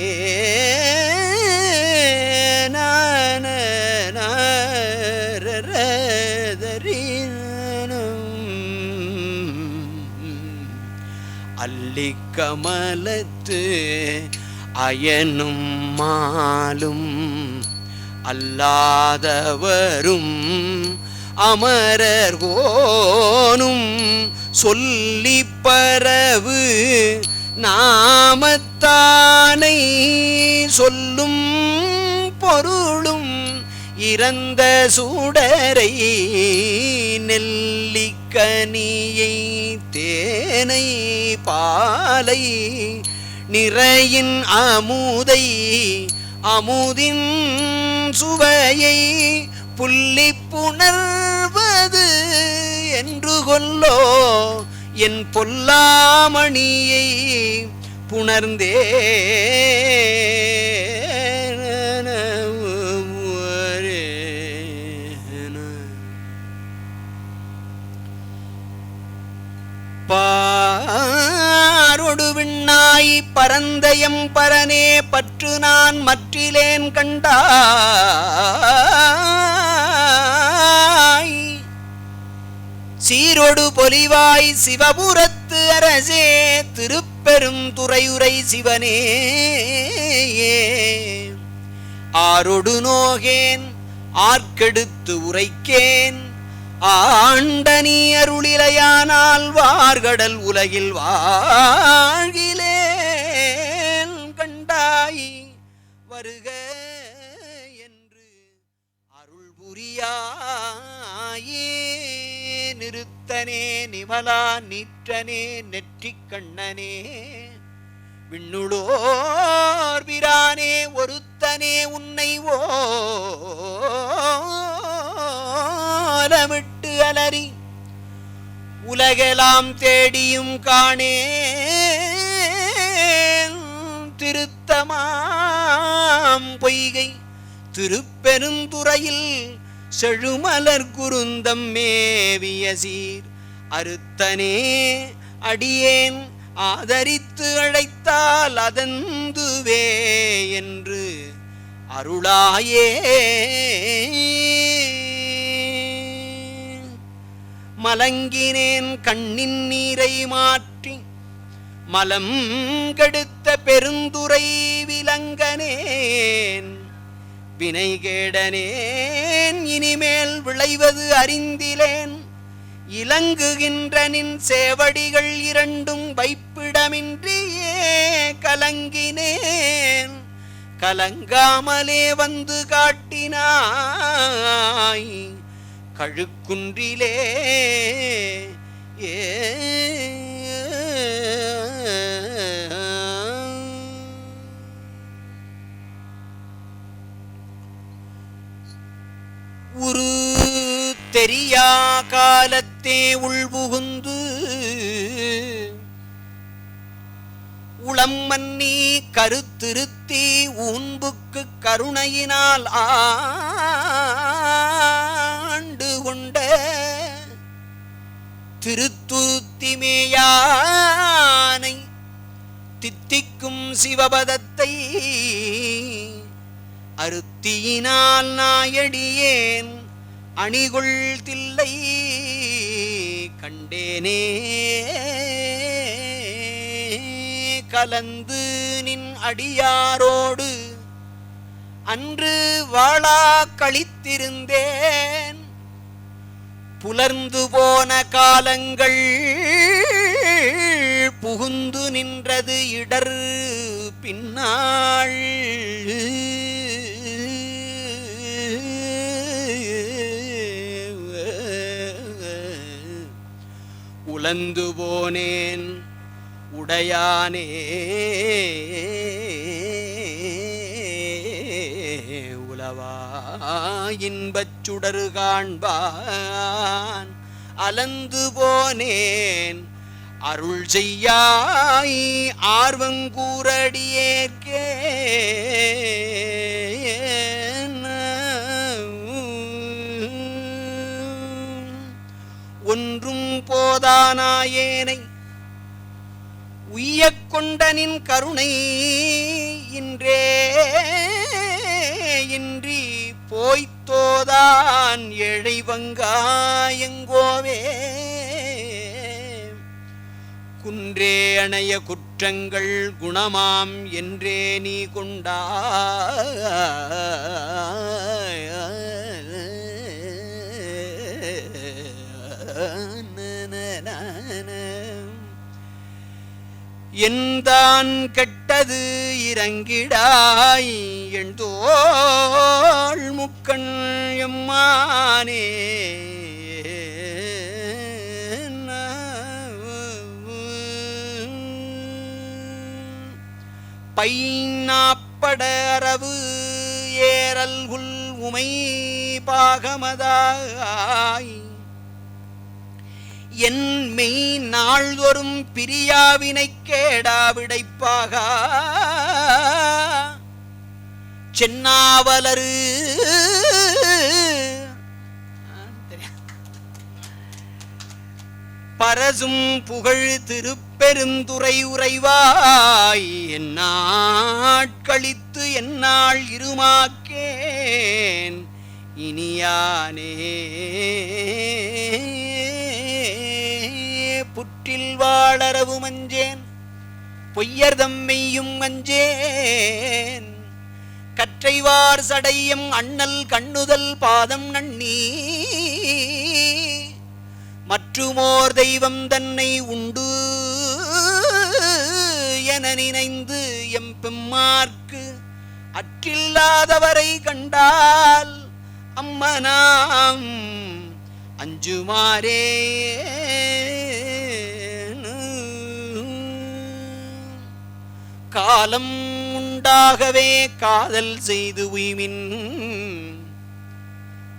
[SPEAKER 2] அல்லிக்கமலத்து அயனும் மாலும் அல்லாதவரும் அமரர்கோனும் சொல்லி பரவு நாமத்தானை சொல்லும் பொருளும் இறந்த சூடரை நெல்லிக்கனியை தேனை பாலை நிறையின் அமுதை அமுதின் சுவையை புள்ளி புணர்வது என்று கொல்லோ என் பொல்லாமணியை புணர்ந்தே பாரொடு விண்ணாய் பரந்தயம் பரனே பற்று நான் மற்றிலேன் கண்டாய் சீரொடு பொலிவாய் சிவபுரத்து அரசே திருப்பெரும் துறையுரை சிவனே ஆரொடு நோகேன் ஆர்க்கெடுத்து உரைக்கேன் ஆண்டனி அருளிலையானால் வார்கடல் உலகில் வாழ்கிலேன் கண்டாய் வருக என்று அருள் புரியாயே நிறுத்தனே நிமலா நீற்றனே நெற்றிக் கண்ணனே விண்ணுளோர் பிரானே ஒருத்தனே உன்னை ஓலமிட்டு அலறி உலகெல்லாம் தேடியும் காணே திருத்தமாம் பொய்கை திருப்பெருந்துறையில் செழுமலர் குருந்தம் மேவிய சீர் அறுத்தனே அடியேன் ஆதரித்து அழைத்தால் அதந்துவே என்று அருளாயே மலங்கினேன் கண்ணின் நீரை மாற்றி மலம் கெடுத்த பெருந்துரை விலங்கனேன் வினைகேடனேன் இனிமேல் விளைவது அறிந்திலேன் இலங்குகின்ற நின் சேவடிகள் இரண்டும் வைப்பிடமின்றியே கலங்கினேன் கலங்காமலே வந்து காட்டினாய் கழுக்குன்றிலே ஏ உரு தெரியா காலத்தே உள்புகுந்து உளம் மன்னி கருத்திருத்தி ஊன்புக்கு கருணையினால் ஆண்டு கொண்ட திருத்துருத்திமேயானை தித்திக்கும் சிவபதத்தை அருத்தியினால் நாயடியேன் அணிகுள் தில்லை கண்டேனே கலந்து நின் அடியாரோடு அன்று வாழா கழித்திருந்தேன் புலர்ந்து போன காலங்கள் புகுந்து நின்றது இடர் பின்னாள் உலந்து போனேன் உடையானே உலவா இன்பச் சுடரு காண்பான் அலந்து போனேன் அருள் செய்யாய் ஆர்வங்கூரடியேற்கே ஒன்றும் போதானாயேனை உய்யக் கொண்டனின் கருணை இன்றே இன்றி போய்த்தோதான் ஏழை வங்காயங்கோவே குன்றே அணைய குற்றங்கள் குணமாம் என்றே நீ கொண்டாய் என்தான் கெட்டது இறங்கிடாய் எண்தோள் முக்கண் எம்மானே பைநாப்பட அரவு ஏறல்குல் உமை பாகமதாய் என் மெய் நாள்தோறும் பிரியாவினை கேடாவிடைப்பாக சென்னாவலரு பரசும் புகழ் திருப்பெருந்துறை உறைவாய் என்னாட்களித்து என்னாள் இருமாக்கேன் இனியானே புற்றில் வாழறவு மஞ்சேன் பொய்யர்தம் மெய்யும் மஞ்சேன் கற்றைவார் சடையம் அண்ணல் கண்ணுதல் பாதம் நன்னி மற்றுமோர் தெய்வம் தன்னை உண்டு என நினைந்து எம் பெம்மார்க்கு அற்றில்லாதவரை கண்டால் அம்மனாம் அஞ்சுமாரே காலம் உண்டாகவே காதல் செய்து உய்மின்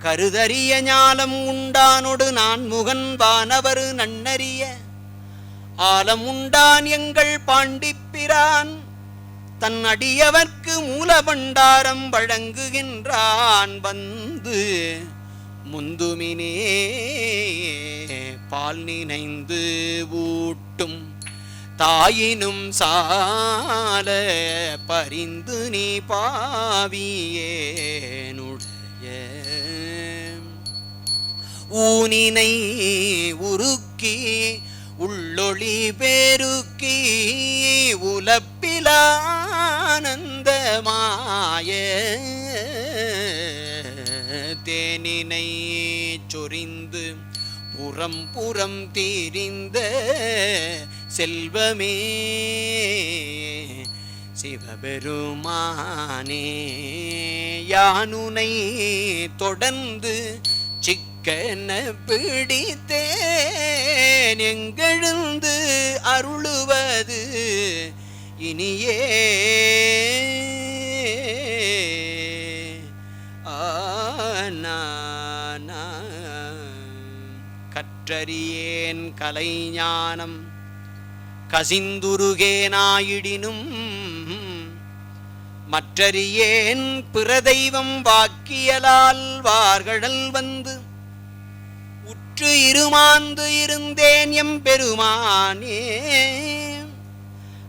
[SPEAKER 2] கருதறிய ஞாலம் உண்டானொடு நான் முகன் வானவர் நன்னறிய ஆலம் உண்டான் எங்கள் பாண்டிப்பிரான் தன் அடியவர்க்கு மூலபண்டாரம் வழங்குகின்றான் வந்து முந்துமினே பால் நினைந்து ஊட்டும் தாயினும் சால பரிந்து நீ பாவியேனுடைய ஊனினை உருக்கி உள்ளொளி பெருக்கி உலப்பிலானந்தமாய தேனினை சொரிந்து புறம் புறம் தீரிந்த செல்வமே சிவபெருமானே யானுனை தொடர்ந்து சிக்கன பிடித்தேன் எங்கெழுந்து அருளுவது இனியே கற்றறியேன் கலைஞானம் கசிந்துருகேனாயிடினும் மற்றறியேன் பிறதெய்வம் வாக்கியலால் வார்கடல் வந்து உற்று இருமாந்து இருந்தேன் எம் பெருமானே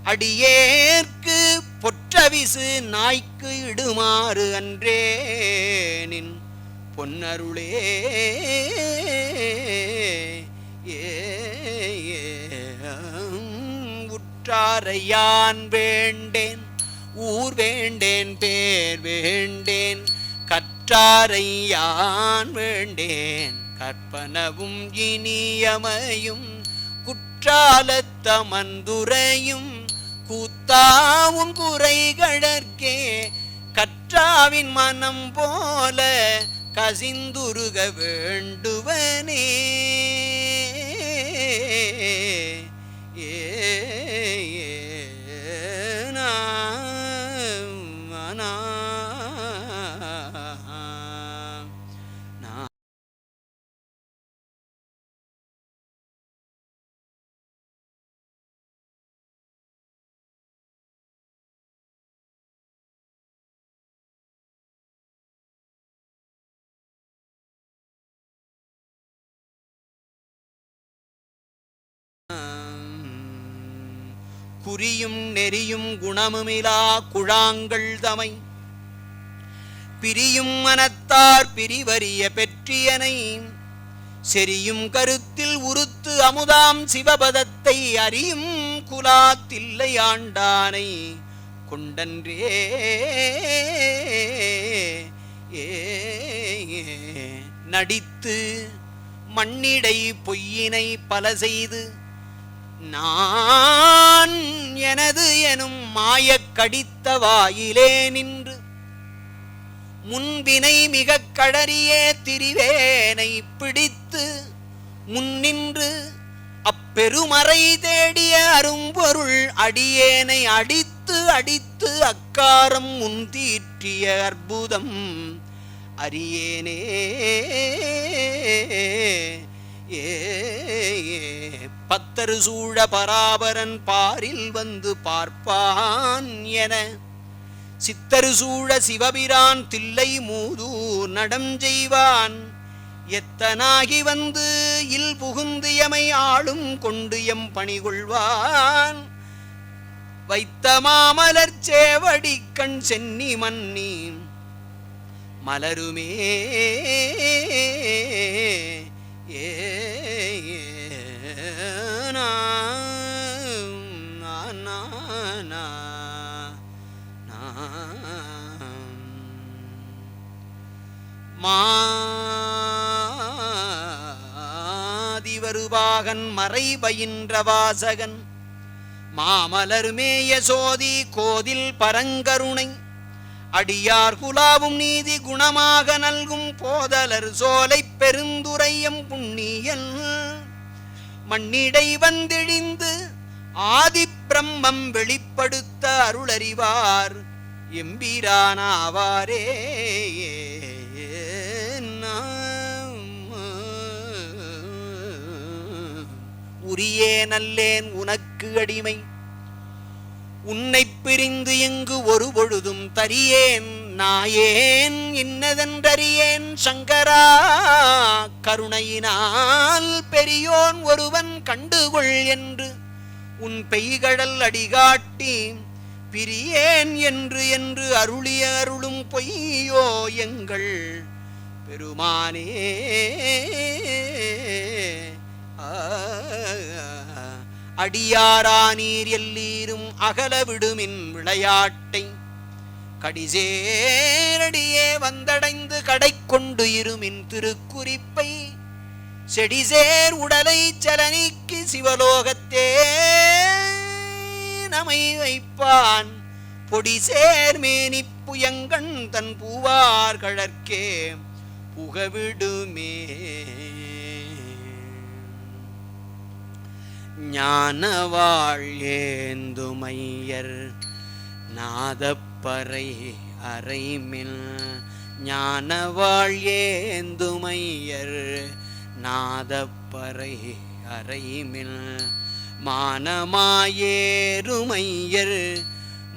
[SPEAKER 2] அடியேற்கு பொற்றவிசு நாய்க்கு இடுமாறு அன்றே நின் பொன்னருளே உற்றாரையான் வேண்டேன் ஊர் வேண்டேன் பேர் வேண்டேன் கற்றாரையான் வேண்டேன் கற்பனவும் இனியமையும் குற்றாலத்தமந்துரையும் கூத்தாவும் குறைகடற்கே கற்றாவின் மனம் போல கசிந்துருக வேண்டுவனே குறியும் நெறியும் குணமுமிலா குழாங்கள் தமை பிரியும் மனத்தார் பிரிவறிய பெற்றியனை செரியும் கருத்தில் உறுத்து அமுதாம் சிவபதத்தை அறியும் குலாத்தில்லை ஆண்டானை கொண்டன்றே நடித்து மண்ணிடை பொய்யினை பல செய்து நான் எனது எனும் மாயக் கடித்த வாயிலே நின்று முன்பினை மிகக் கடறியே திரிவேனை பிடித்து முன்னின்று அப்பெருமறை தேடிய அரும்பொருள் அடியேனை அடித்து அடித்து அக்காரம் முன்தீற்றிய அற்புதம் அறியேனே பத்தரு சூழ பராபரன் பாரில் வந்து பார்ப்பான் என சித்தரு சூழ சிவபிரான் தில்லை மூதூர் நடம் செய்வான் எத்தனாகி வந்து இல் புகுந்தியமை ஆளும் கொண்டு எம் பணிகொள்வான் வைத்த மாமலர் சேவடி கண் சென்னி மன்னி மலருமே மாதிவருபாகன் மறை பயின்ற வாசகன் மாமலர்மேய சோதி கோதில் பரங்கருணை அடியார் குலாவும் நீதி குணமாக நல்கும் போதலர் சோலை பெருந்துரையம் புண்ணியன் மண்ணிடை வந்திழிந்து ஆதி பிரம்மம் வெளிப்படுத்த அருளறிவார் எம்பிரானாவாரே உரியே நல்லேன் உனக்கு அடிமை உன்னை பிரிந்து எங்கு ஒரு பொழுதும் தரியேன் நாயேன் இன்னதென்றறியேன் சங்கரா கருணையினால் பெரியோன் ஒருவன் கண்டுகொள் என்று உன் பெய்கடல் அடிகாட்டி பிரியேன் என்று என்று அருளிய அருளும் பொய்யோ எங்கள் பெருமானே அடியாரானீர் எல்லீரும் அகல விடுமின் விளையாட்டை கடிசேரடியே வந்தடைந்து கடை கொண்டு இருமின் திருக்குறிப்பை செடிசேர் உடலை சலனிக்கு சிவலோகத்தே நமை வைப்பான் பொடிசேர் மேனி புயங்கண் தன் பூவார் கழற்கே புகவிடுமே ஞானவாழ் ஏந்துமையர் நாதப்பறை அறைமில் ஞானவாழ் ஏந்துமையர் நாதப்பறை அறைமில் மானமாயேருமையர்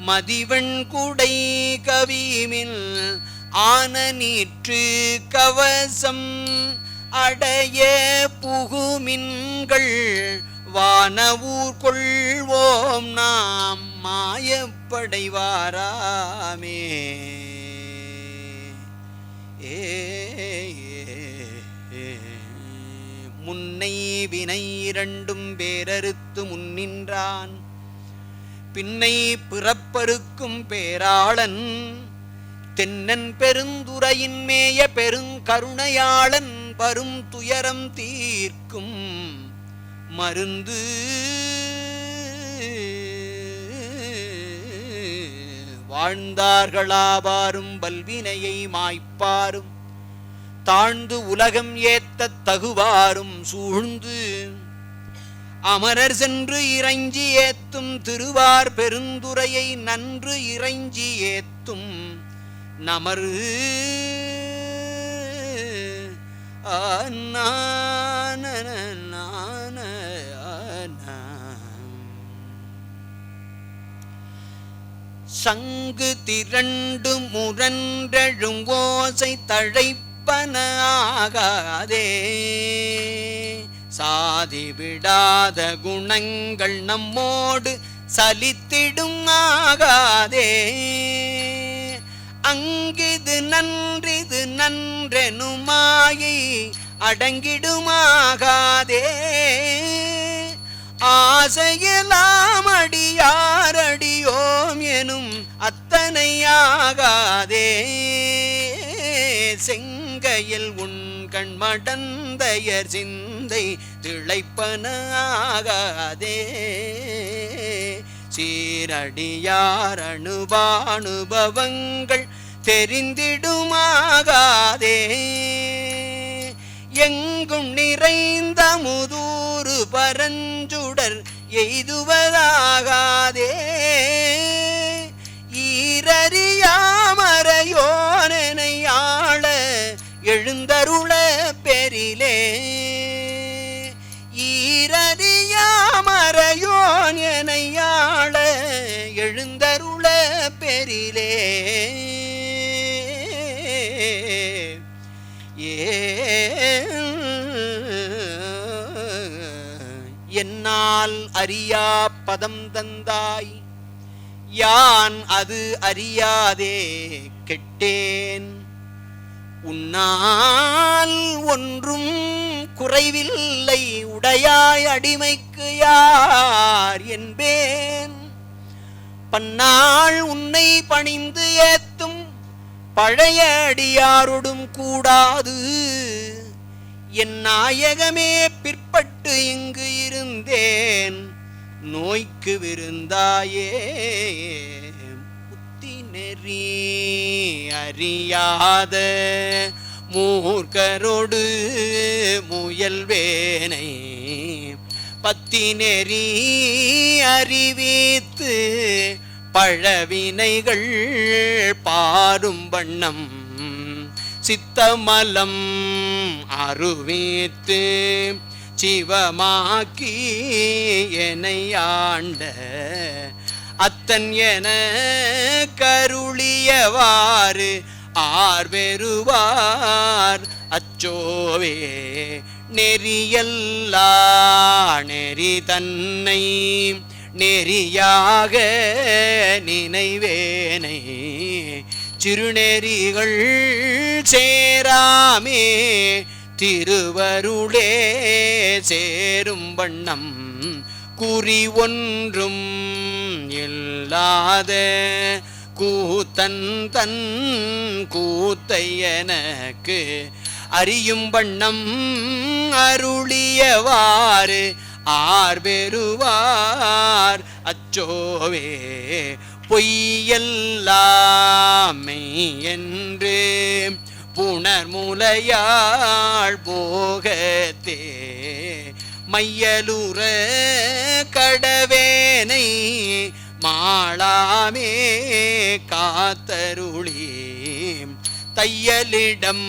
[SPEAKER 2] மதிவெண் குடை கவிமில் ஆன நீற்று கவசம் அடைய புகுமின்கள் வானவூர் கொள்வோம் நாம் மாயப்படைவாராமே முன்னை வினை இரண்டும் பேரறுத்து முன்னின்றான் பின்னை பிறப்பருக்கும் பேராளன் தென்னன் பெருந்துரையின் மேய பெருங்கருணையாளன் வரும் துயரம் தீர்க்கும் மருந்து வாழ்ந்தார்களாவாரும் வல்வினையை மாய்ப்பாரும் தாழ்ந்து உலகம் ஏத்தத் தகுவாரும் சூழ்ந்து அமரர் சென்று இறைஞ்சி ஏத்தும் திருவார் பெருந்துரையை நன்று இறைஞ்சி ஏத்தும் நமரு சங்கு திரண்டு முரன்றெழும் ஓசை தழைப்பன ஆகாதே சாதி விடாத குணங்கள் நம்மோடு சலித்திடும் ஆகாதே. அங்கிது நன்றிது நன்றெனுமாயை அடங்கிடுமாகாதே. ஆசையெல்லாம் அடியாரடியோம் எனும் அத்தனையாகாதே. செங்கையில் உன் கண்மடந்தையர் சிந்தை திளைப்பனாகாதே. சீரடியார் அனுபானுபவங்கள் தெரிந்திடுமாகாதே. எங்கும் நிறைந்த முதூறு பரஞ்சுடர் எய்துவதாகாதே. ஈரறியாமறையோனை ஆள எழுந்தருள பெரிலே. ஈரறியாமறையோன் எனை ஆள எழுந்தருள பெரிலே. என்னால் அறியா பதம் தந்தாய் யான் அது அறியாதே கெட்டேன். உன்னால் ஒன்றும் குறைவில்லை உடையாய் அடிமைக்கு யார் என்பேன். பன்னாள் உன்னை பணிந்து ஏத்தும் பழைய அடியாரோடும் கூடாது. என் நாயகமே பிற்பட்டு இங்கு இருந்தேன் நோய்க்கு விருந்தாயே. புத்தி நெறி அறியாத மூர்க்கரோடு முயல்வேனை பத்தி நெறி அறிவித்து பழவினைகள் பாரும் வண்ணம் சித்தமலம் அருவித்து சிவமாக்கி என்னை ஆண்ட அத்தன் என கருளியவாறு ஆர்வெருவார் அச்சோவே. நெறியல்லா நெறி தன்னை நெறியாக நினைவேனை சிறுநெறிகள் சேராமே திருவருளே சேரும் வண்ணம் குறி ஒன்றும் இல்லாத கூத்தன் தன் கூத்தை எனக்கு அறியும் வண்ணம் அருளியவாறு ஆர்வெருவார் அச்சோவே. பொய்யெல்லாமை என்று புணர்முலையாள் போகத்தே மையலுற கடவேனை மாளாமே காத்தருளி. தையலிடம்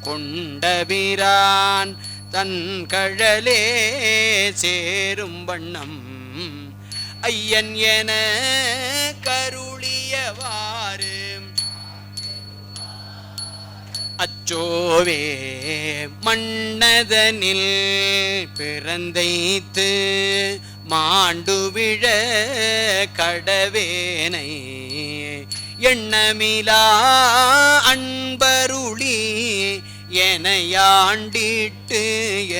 [SPEAKER 2] கொண்டபிரான் தன் கழலே சேரும் வண்ணம் ஐயன் என கருளியவாறு அச்சோவே. மன்னதனில் பிறந்தைத்து மாண்டுவிழ கடவேனை எண்ணமிலா அன்பருளி எனையாண்டிட்டு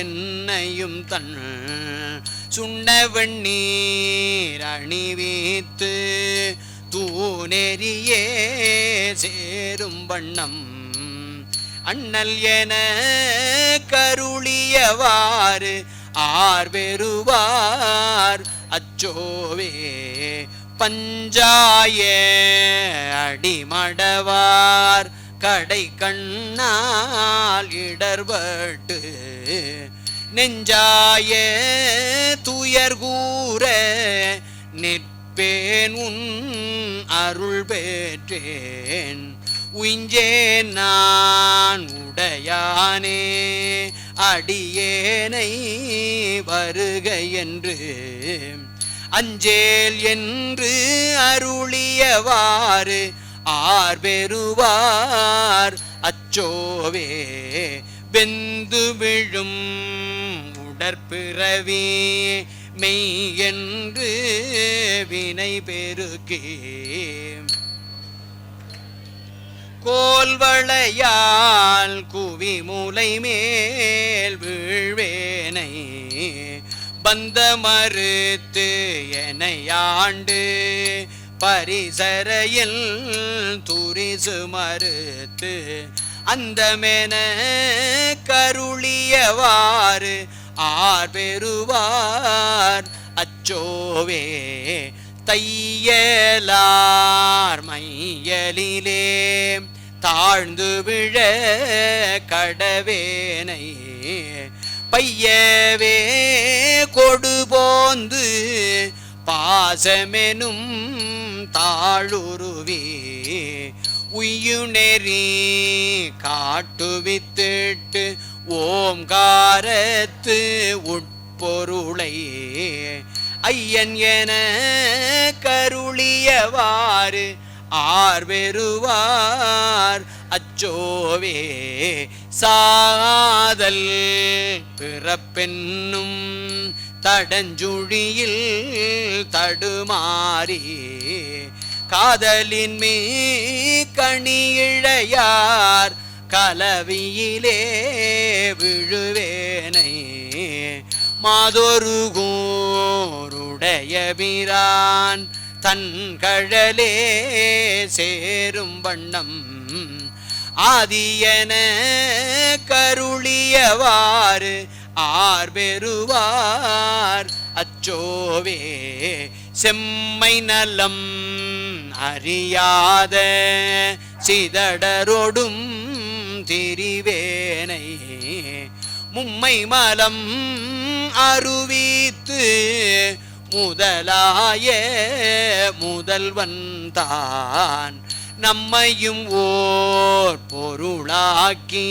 [SPEAKER 2] என்னையும் தன் சுண்ணவண்ணீர் அணிவித்து தூநெறியே சேரும் வண்ணம் அண்ணல் என கருளியவாறு ஆர்வெருவார் அச்சோவே. பஞ்சாய அடிமடவார் கடை கண்ணால் இடர்பட்டு நெஞ்சாய துயர் கூற நிற்பேன் உன் அருள் பெற்றேன் உய்ஞ்சேன் நான் உடையானே அடியேனை வருக என்று அஞ்சேல் என்று அருளியவாறு ஆர்வெருவார் அச்சோவே. வெந்து விழும் உடற்பிறவி மெய் என்று வினை பெருக்கே கோல்வளையால் குவி மூலை மேல் வீழ்வேனை பந்த மறுத்து எனையாண்டு பரிசரையில் துரிசு மறுத்து அந்தமென கருளியவாறு ஆர் பெறுவார் அச்சோவே தையலார் மையலிலே தாழ்ந்து விழ கடவேனை பையவே கொடுபோந்து பாசமெனும் தாழுருவே உய்யுநெறி காட்டுவித்திட்டு ஓம்காரத்து உட்பொருளை ஐயன் என கருளியவாறு ஆர் பெறுவார் அச்சோவே சாதல் பிறப்பென்னும் தடஞ்சுழியில் தடுமாறி காதலின் மீ கணியிழையார் கலவியிலே விழுவேனை மாதொரு கூருடைய பிரான் தன் கழலே சேரும் வண்ணம் ஆதியன கருளியவாறு ஆர் பெறுவார் அச்சோவே செம்மை நலம் அறியாத சிதடரொடும் திரிவேனை மும்மை மலம் அருவித்து முதலாய முதல்வன் தான் நம்மையும் ஓர் பொருளாக்கி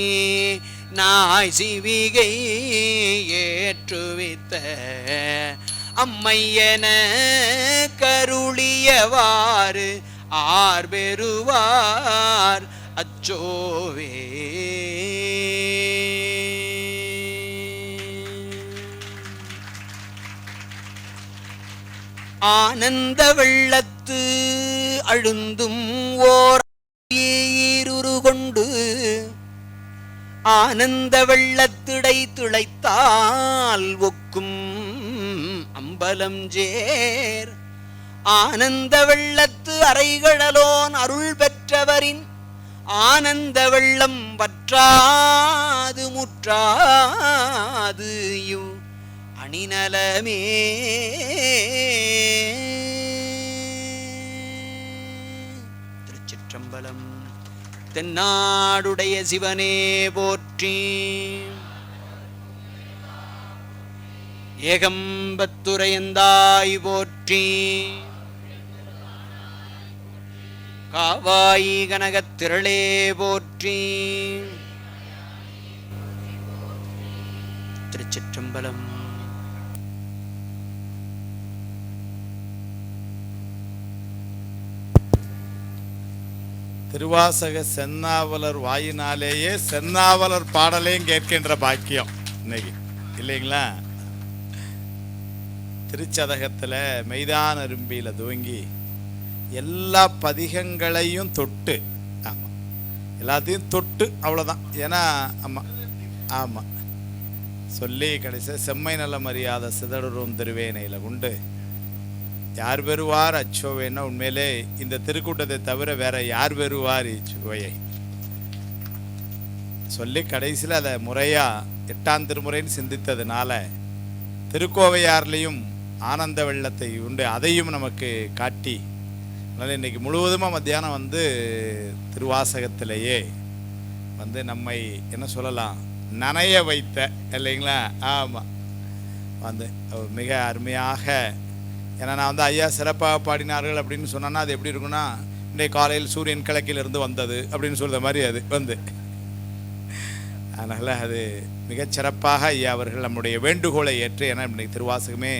[SPEAKER 2] நாய் சிவிகை ஏற்றுவித்த அம்மையன கருளியவாறு ஆர் பெறுவார் அச்சோவே ஆனந்த வெள்ளத்து அழுந்தும் ஓர் ஈருரு கொண்டு ஆனந்த வெள்ளத்திடை துளைத்தால் ஒக்கும் அம்பலம் சேர் ஆனந்த வெள்ளத்து அறைகடலோன் அருள் பெற்றவரின் ஆனந்த வெள்ளம் வற்றாது முற்றாது யூ அணிநலமே திருச்சிற்றம்பலம். தென்னாடுடைய சிவனே போற்றி. ஏகம்பத்துரையந்தாய் போற்றி. காவாய் கனகத் திரளே போற்றி. திருச்சிற்றம்பலம்.
[SPEAKER 1] திருவாசக சென்னாவலர் வாயினாலேயே சென்னாவலர் பாடலையும் கேட்கின்ற பாக்கியம் இன்னைக்கு இல்லைங்களா? திருச்சதகத்தில் மெய்தான் அரும்பியில் துவங்கி எல்லா பதிகங்களையும் தொட்டு, ஆமாம் எல்லாத்தையும் தொட்டு அவ்வளோதான். ஏன்னா ஆமாம் ஆமாம் சொல்லி கடைசி செம்மை நலம் அறியாத சிதறும் திருவேனையில் உண்டு யார் பெறுவார் அச்சோவேன்னா உண்மையிலே இந்த திருக்கூட்டத்தை தவிர வேற யார் பெறுவார் இச்சுவையை சொல்லி கடைசியில் அதை முறையாக 8ஆம் திருமுறைன்னு சிந்தித்ததுனால திருக்கோவையார்லேயும் ஆனந்த வெள்ளத்தை உண்டு அதையும் நமக்கு காட்டி, அதனால் இன்றைக்கி முழுவதுமாக மத்தியானம் வந்து திருவாசகத்திலேயே வந்து நம்மை என்ன சொல்லலாம் நனைய வைத்த இல்லைங்களா? ஆமாம் வந்து மிக அருமையாக. ஏன்னா நான் வந்து ஐயா சிறப்பாக பாடினார்கள் அப்படின்னு சொன்னேன்னா அது எப்படி இருக்குன்னா இன்றைக்கு காலையில் சூரியன் கிழக்கிலிருந்து வந்தது அப்படின்னு சொல்கிற மாதிரி அது வந்து, அதனால் அது மிகச்சிறப்பாக ஐயா அவர்கள் நம்முடைய வேண்டுகோளை ஏற்று, ஏன்னா இன்றைக்கு திருவாசகமே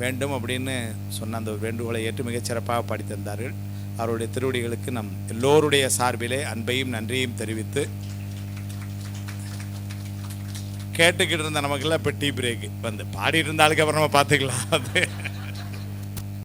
[SPEAKER 1] வேண்டும் அப்படின்னு சொன்ன அந்த வேண்டுகோளை ஏற்று மிகச்சிறப்பாக பாடி தந்தார்கள். அவருடைய திருவடிகளுக்கு நம் எல்லோருடைய சார்பிலே அன்பையும் நன்றியையும் தெரிவித்து கேட்டுக்கிட்டு இருந்த நமக்கெல்லாம் இப்போ டீ பிரேக்கு வந்து பாடிட்டு இருந்த ஆளுக்கு அப்புறம் நம்ம பார்த்துக்கலாம் அது